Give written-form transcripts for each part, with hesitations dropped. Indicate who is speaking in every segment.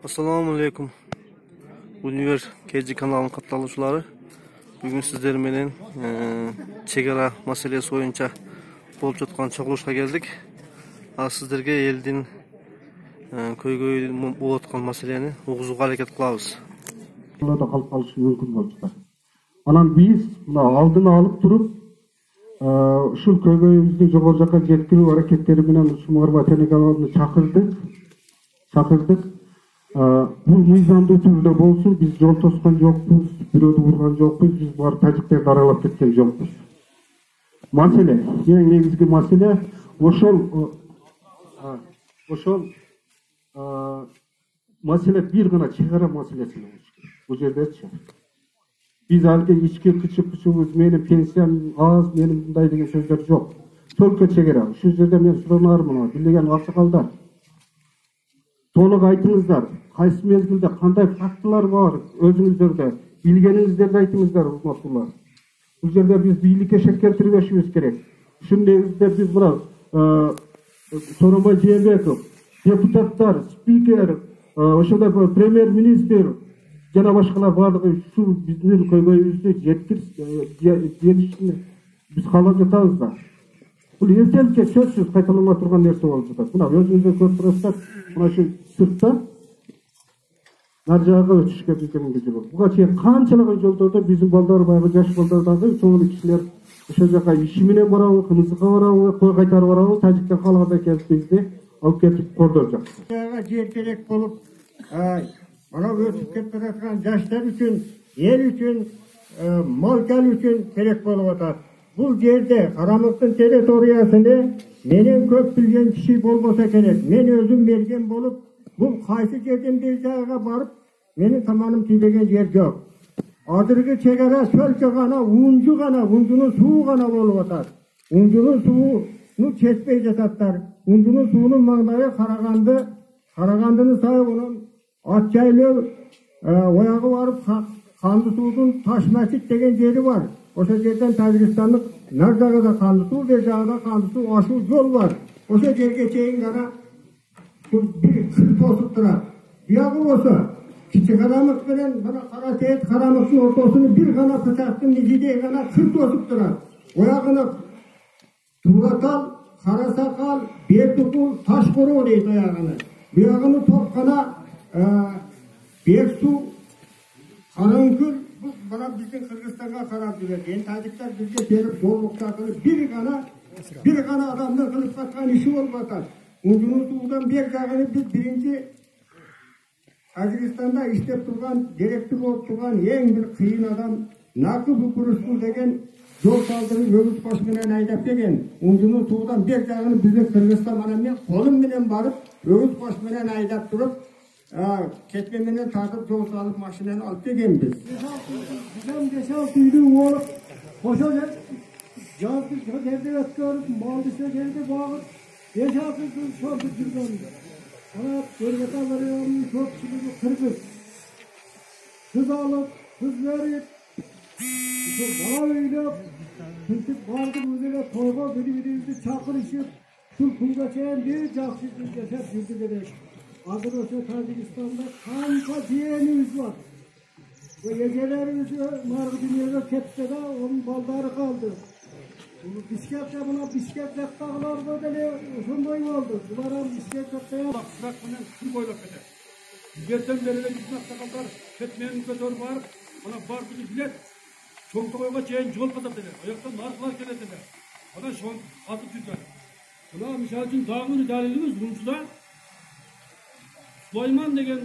Speaker 1: Assalamu alaikum. Univers KG kanalının katılımcıları. Bugün sizler menen çegara meselesi boyunca bolup жатқан чогулушка келдик. Ал сиздерге элдин көйгөй болуп аткан маселени угузууга аракет кылабыз.
Speaker 2: Da kalıp kalışı mümkün boluptur. Anam biz mına aldını alıp turup şu köygöйүбүздү жогору жакка жеткирүү аракеттери менен ушул техникаларды чакырдыk. Bu mыйзамдуу түрдө болсун, biz жол тоскон жокпуз, бирөөдү урган жокпуз, biz бар тажиктерди аралап кеткен жокпуз. Маселе, эң негизги маселе ошол маселе бир гана чегара маселеси болуш керек. Бул жердечи. Biz halde içki kıçıpçımız, benim pensiyam az, benim bunday degen sözler yok. Только çegara. Şu жерде men суранармын, билген аксакалдар. Толук айтыңыздар. Кайсы мезгилде кандай фактылар бар? Өзүңүздөрдө билгениңиздерди айтыңыздар, урматтуулар. Бул жерде биз бийликке шек келтирбешибиз керек. Ушун негизинде биз мына Сооронбай Жээнбеков, депутаттар, спикер, ошондой премьер-министр жана башкалар бардыгы şu биздин көйгөйүбүздү жетишini биз каалап жатабыз да. Бул эсселикке сөзсүз кайталанбай турган нерсе болуп жатат. Мына өзүңүздөр көрүп турасыздар, мына şu сыртта нар жагга өтүшкө биздин жол. Буга чейин канчалаган жолдордо биздин балдар баягы жаш балдардагы чоң кишилер ошол жака иши менен барабы, кымызга барабы, кой кайтарып барабы, тажиктен калганда келип бизди алып кетип кордоп жатты.
Speaker 3: Жер керек болуп, ana ötüp ketip жаткан жаштар үчүн, эл үчүн, мал-жан үчүн керек болуп атат. Бул жерде Карамыктын территориясыны менен көп билген киши болбосо керек. Мен өзүм мерген болуп, бул кайсы жерден бир жайга барып, менин таманым тийбеген жер жок. Азыркы чегара сөлчө гана, унжунун суу гана болуп атат. Унжунун сууну чечпей жататтар. Унжунун суунун маңдайы Карагандынын сайыбынын At жайлөө оягы барып Канды суудун Таш Мәчит деген жери бар. Ошол жерден Тажикстандык нар жагында Канды суу, бер жагында Канды суу ашуу жол бар. Ошол жерге чейин гана бир кыр тосуп турат. Биягы болсо Кичи Карамык менен мына Кара Сейит Карамыктын ортосуну бир гана пычактын изидей гана кыр тосуп турат. Оягыны Туратал, Карасакал, Бердикул, Ташкороо дейт оягыны. Биягыны Топкана Берсу, Караңкүл, бана биздин Кыргызстанга карап жүрөт. Эми тажиктар бизге берип зорлуктар кылып, бир гана адамдын кылып аткан иши болуп атат. Унжунун суудан бер жагын биз биринчи Тажикстанда иштеп турган, директор болуп турган эң бир кыйын адам Накы Букурускул деген жол салдырып өгүз кош менен айдап келген. Унжунун суудан бер жагын биздин Кыргызстан менен мен колум менен барып, өгүз кош менен айдап туруп ketme menен тартып жол салып машинаны алып келгенбиз.
Speaker 4: Bizden 5-6 үйдүн болуп, ошол жазды жерде өткөрүп, малды жерде багып, 5-6 жыл шортуп жүргөнбүз. Ана Өргөталдын көпчүлүгү кыргыз. Кыз алып, кыз берип, бала үйлөп, тинтип бардык өзүлө тойго бири-бирибизди чакырышып, ушул күнгө чейин бир жакшы жашап жүрдүк элек. Азыр ошо Тажикстанда канча жээнибиз бар. Эжелерибиз наркы дүйнөгө кетти да, онун балдары калды. Бишкекте мына Бишкек жактагыларга деле ошондой болду. Булар Бишкек жакта
Speaker 5: Бак менен күн бойлоп кетет. Ертең бери биздин аксакалдар кетменин көтөрүп барып, мына бардыгы билет. Чоңтойго чейин жол казап эле. Аяктан наркылар келет эле. Анан шон катып жүргөн. Мына мисалы үчүн дагы далилибиз Урумчуда Сулайман деген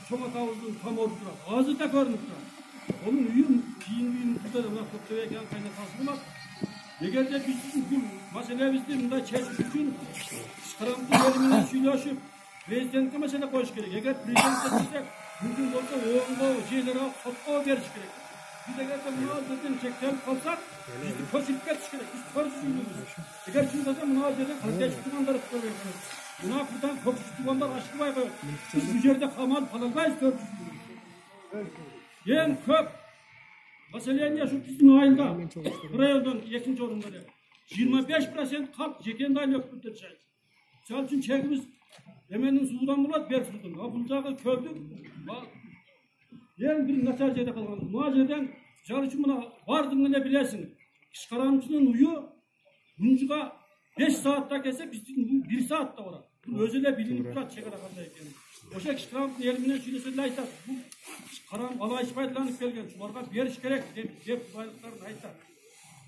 Speaker 5: чоң атабыздын там орду турат. Азыр да көрүнүп турат. Онун үйү кийинки үйүндө мына Көктөбек кайнатасы болот. Эгерде биз ушул маселебизди мындай чечиш үчүн Карамыктын эли менен сүйлөшүп, президентке маселе коюш керек. Эгер президентке десек, мүмкүн болсо оңго, жерлерге сотко бериш керек. Биз эгерде мына жерден чектелип калсак, бизди көчүрүп кетиш керек. Биз көрүшүбүз. Эгер чындаса мына жерден кантип тургандар көрөт. Мына buradan kopuşup tuğanlar aşkıvay koyuyor. Biz bu yerde kamal kalalbayız 400 bin. En köp meseleyen ya şu bizim ayında buraydan ikinci orunda 25% kalk jeken daylı öpüntür çay. Çal için çekimiz Emenin sudan bulat, ber sudan. Bu jağı kördük. En bir nasıl жерде kalgan. Bu жерден жарышы мына бардığını ne bilesin. Çıkaramçının uyu buncuğa 5 saatte kese bizim 1 saatte var. Bu özele bilinip turat çekara kanday eкен. Oşa çıkaramçının elimine şöyle söyle aytat. Bu çıkaram alayış faydalanıp gelgen. Şularga beriş gerek dep baylıklarını aytat.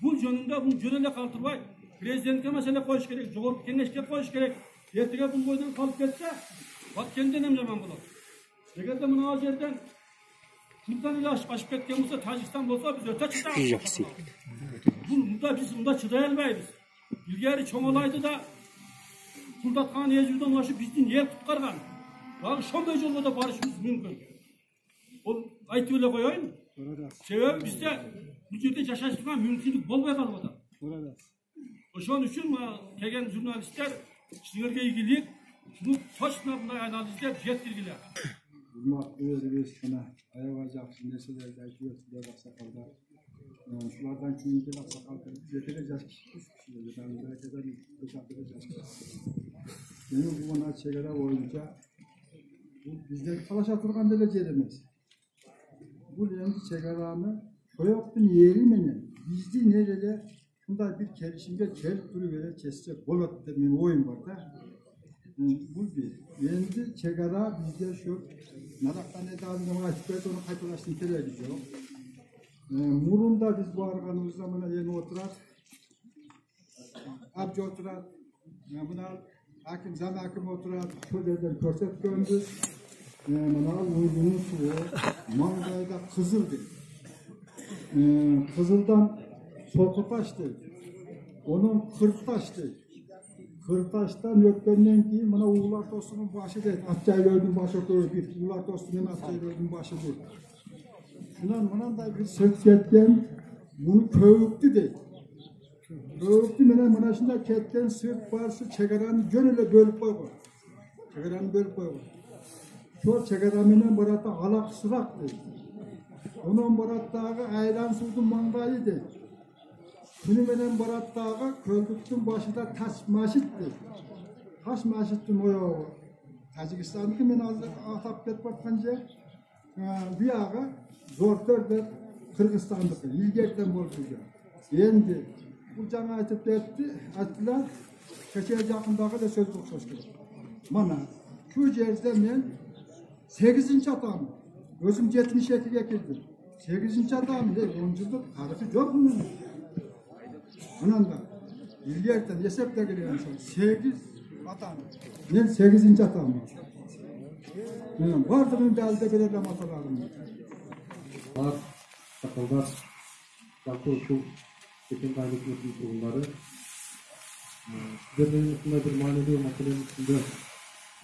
Speaker 5: Bu jönünde bu jönele kaltırбай prezidentke mesele koyuş gerek, jogorku kengeşke koyuş gerek. Ertege bu boydan kalıp ketse bak kendinden emlemen bular. Egerde mına жерден Buradan ile aşıp ketken olsa Tacikistan olsa biz öte çıdayız. Bunda çıdayalmayız. İlgari çoğalaydı da Kurdatkan Ejur'dan ulaşıp bizden yer tutkargan. Daha şonday yolda da barışımız mümkün. O aytı öyle koyayım. Sebebi bizde bu yerde yaşaştırgan mümkünlük bolmay kalmadı. Oşon üçün kelgen jurnalistler sizlerge ilgilik şunu toçna bunday analizler jettirgiler.
Speaker 6: Hurmatlı özgürlüğüne ayağa jakşı nerselerdi aytıyorlar aksakallar. Şulardan keyinki aksakallar yeterli yaş kişiler. Ben belki de yaş Benim bu bana çegara boyunca bizden talaş atırgan derecede emas. Bu endi çegaranı koyuktun yeri meni bizdi nerede şunday bir kelişimge kelip durup kesse bolat dep men oyum var da. Bu bir. Endi çegara bizde şu Nadaktan edadını açıp onu kayıtlaştığın keregi yok. Murunda biz bu arganımızda buna yeni oturar. Abca oturar. Buna hakim, zam hakim oturar. Şu derden körset göndü. Buna uydunun suyu. Mangayda kızıldı. Kızıldan sokupaştı. Onun kırktaştı. Kırtaş'tan öpkenden keyin mana Uğurlar Tosun'un başı deydi. Atçaylar'ın başı koyup bir Uğurlar Tosun'un Atçaylar'ın başı deydi. Şundan mananday bir söz ketken bunu köğüktü deydi. Köğüktü mana şunda ketken sırt barsı çegaranı gönüle bölüp koygun. Çegaranı bölüp koygun. Şu çegaramenen barata alak sırak deydi. Onun barattağı ayran sudun mangayı deydi. Şunu menen barattağı köldüktün başında taş maşitdi. Taş maşittin oyo. Tacikistan'daki men azı atap ketip atkanca bu yağı zortör dep Kırgızstan'daki ilgerden bolsucu. Endi bu жаңа aytıp etti, attılar. Keçer yakındağı da söz okşaş gerek. Mana şu yerde men 8. atam. Özüm 72'ye kirdim. 8. atam de 10 yıllık tarifi yok mu? Ananda ilgerden esepte geliyor. 8 atam. Men 8. atam. Vardığım dalda belirlem atalarım.
Speaker 7: Var, sakallar, sakal şu tekin kaynaklığının kurumları. Sizlerden üstünde bir manevi meselenin üstünde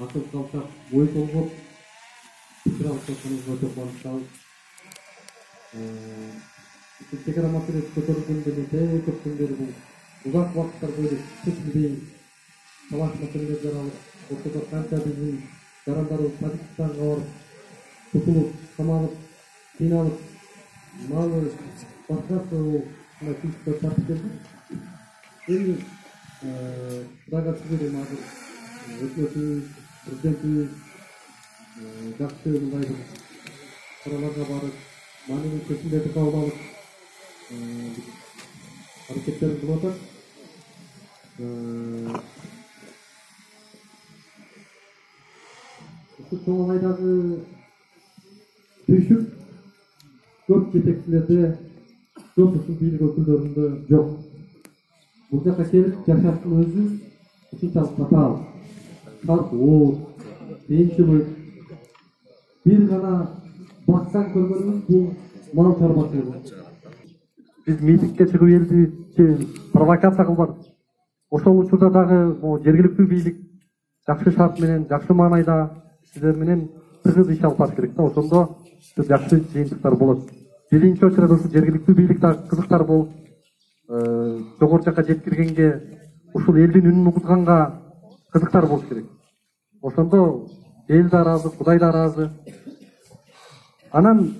Speaker 7: akıl kalsak boyut olup fikir alışverişinizde çok varmışlar. Çekara meselesi kötörülgündeni çok günderi bu. Uzak vakitler böyle çekildiğin savaş meseleleri alıp ortada kanca bizim yaranları Pakistan'a varıp tutulup, kamanıp, kinalıp malı başkası o Türk'te tartışıldı. Şimdi Daga sizleri mazur hükümeti, prezidenti jakşı mındaydı. Oralarga barıp manevi kesimlerdi kabul alıp hareketlerini kılıp atar. Şu çoğalaydaki tüyüşük çok yetekçilerde çok usul birlik öküllerinde yok. Burada kaçerip yaşasın özü için fatal. Sarp oğuz, deyinçilik, bir gana baksan körgönümüz bu mal çarbatı. Biz mitingге чыгып элди провокация кылбадык. Ошол учурда дагы жергиликтүү бийлик жакшы шарт менен, жакшы маанайда сиздер менен тыгыз иш алып барыш керек да. Ошондо жакшы жыйынтыктар болот. Биринчи очурда ушу жергиликтүү бийлик дагы кызыктар болуп, жогору жакка жеткиргенге, ушул элдин үнүн угузганга кызыктар болуш керек. Ошондо эл да ыраазы, Кудай да ыраазы. Анан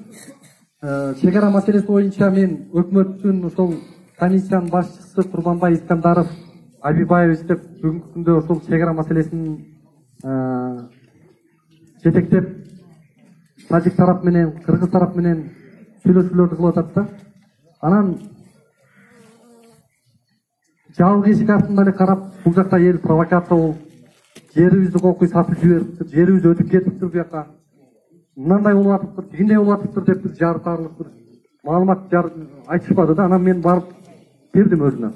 Speaker 7: чегара маселеси боюнча мен өкмөттүн ошол комиссиянын башчысы Курманбай Искандаров Абибаевич деп бүгүнкү күндө ошол чегара маселесин жетектеп тажик тарап менен кыргыз тарап менен сүйлөшүүлөрдү кылып атат да. Анан жалгы эшик артында эле карап, бул жакта эл провокация болуп, жерибизди кокуй сатып жибериптир, жерибиз өтүп кетиптир буяка. Мындай болуп атыптыр, тигиндей болуп атыптыр деп биз жарытарлык бир маалымат айтышпады да. Анан мен барып бердим өзүнө.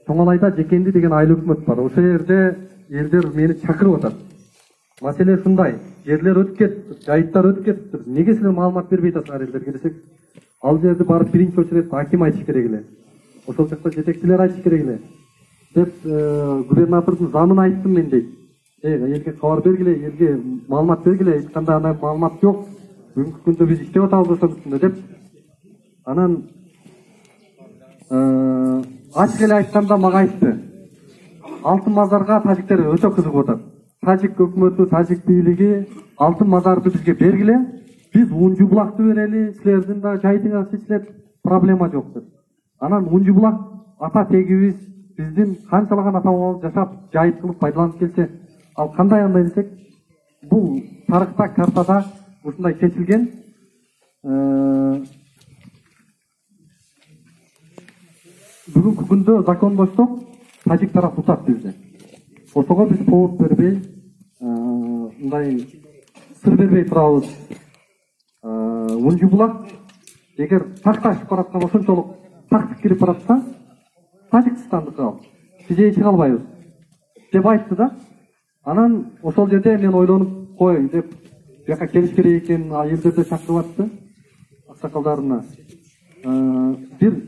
Speaker 7: Чоңалайда Жекенди деген айыл өкмөт бар. Ошол жерде элдер мени чакырып атат. Маселе ушундай, жерлер өтүп кетиптир, жайыттар өтүп кетиптир. Неге силер маалымат бербей атасыңар элдерге десек, ал жерде барып биринчи очередь аким айтыш керек эле. Ошол жакта жетекчилер айтыш керек эле деп губернатордун замын айттым мен дейт. Элге кабар бергиле, элге маалымат бергиле, эч кандай андай маалымат жок. Бүгүнкү күндө биз иштеп атабыз ошонун үстүндө деп. Анан ачык эле айтканда мага айтты. Алтын мазарга тажиктер өтө кызыгып атат. Тажик өкмөтү, тажик бийлиги алтын мазарды бизге бергиле, биз Унжу булакты берели, силердин да жайытыңар чечилет, проблема жок деп. Анан Унжу булак ата тегибиз биздин канчалаган ата бабабыз жашап, жайыт кылып пайдаланып келсе, ал кандай андай десек, бул тарыхта, картада ушундай чечилген. Бүгүнкү күндө закондоштук тажик тарап утат бизди. Ошого биз повод бербей, мындай сыр бербей турабыз. Унжу булак эгер такташып бараткан ошончолук тактык кирип баратса, Тажикстандыкы ал. Биз ичип албайбыз деп айтты да. Анан ошол жерде мен ойлонуп кой деп буяка келиш керек экен, элдерди чакырып атты аксакалдарына. Бир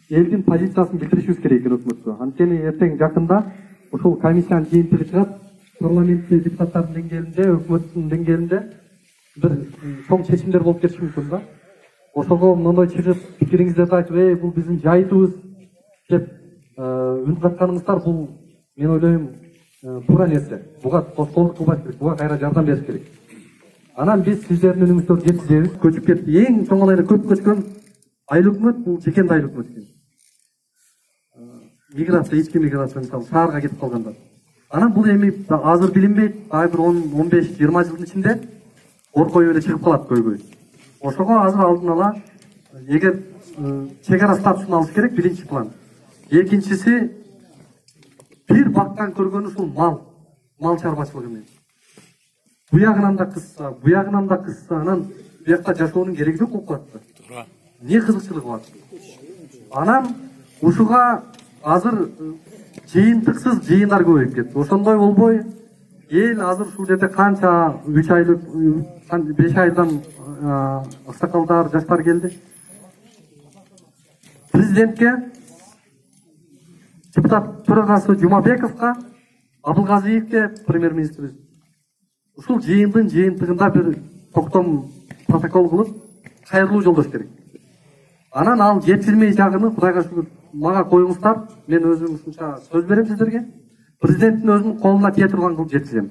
Speaker 7: элдин позициясын билдиришибиз керек экен өкмөткө. Анткени эртең жакында ошол комиссиянын жыйынтыгы чыгат, парламентте депутаттардын деңгээлинде, өкмөттүн деңгээлинде бир чоң чечимдер болуп кетиши мүмкүн да. Ошого мындай чыгып пикириңиздерди айтып, бул биздин жайытыбыз деп үн катканыңыздар, бул мен ойлойм туура нерсе. Буга тоскоолдук кылбаш керек, буга кайра жардам бериш керек. Анан биз сиздердин үнүңүздөрдү жеткизебиз, көчүп кетти. Эң чоң эле көп көчкөн айыл өкмөт бул Жекенди айыл өкмөт экен. Миграция, ички миграция мисалы шаарга кетип калгандар. Анан бул эми азыр билинбейт, бир 10-15-20 жылдын ичинде оркоюп эле чыгып калат көйгөй. Ошого азыр алдын ала эгер чек ара статусун алыш керек, биринчи план. Экинчиси бир баккан көргөнү ушул мал чарбачылыгы менен. Буягынан да кысса, анан буякта жашоонун кереги жок болуп калат. Не кызыкчылыгы бар? Анан ушуга азыр жыйынтыксыз жыйындар көбөйүп кетти. Ошондой болбой, эл азыр ушул жерде канча 3 айлык, 5 айдан аксакалдар, жаштар келди. Президентке, депутат төрагасы Жумабековго, Абылгазиевке, премьер-министрибиз ушул жыйындын жыйынтыгында бир токтом протокол кылып, кайрылуу жолдош керек. Анан ал жеткирмей жагыны Кудайга шүгүр мага коюңуздар, мен өзүм ушунча сөз берем сиздерге. Президенттин өзүнүн колуна тие турган кылып жеткизем.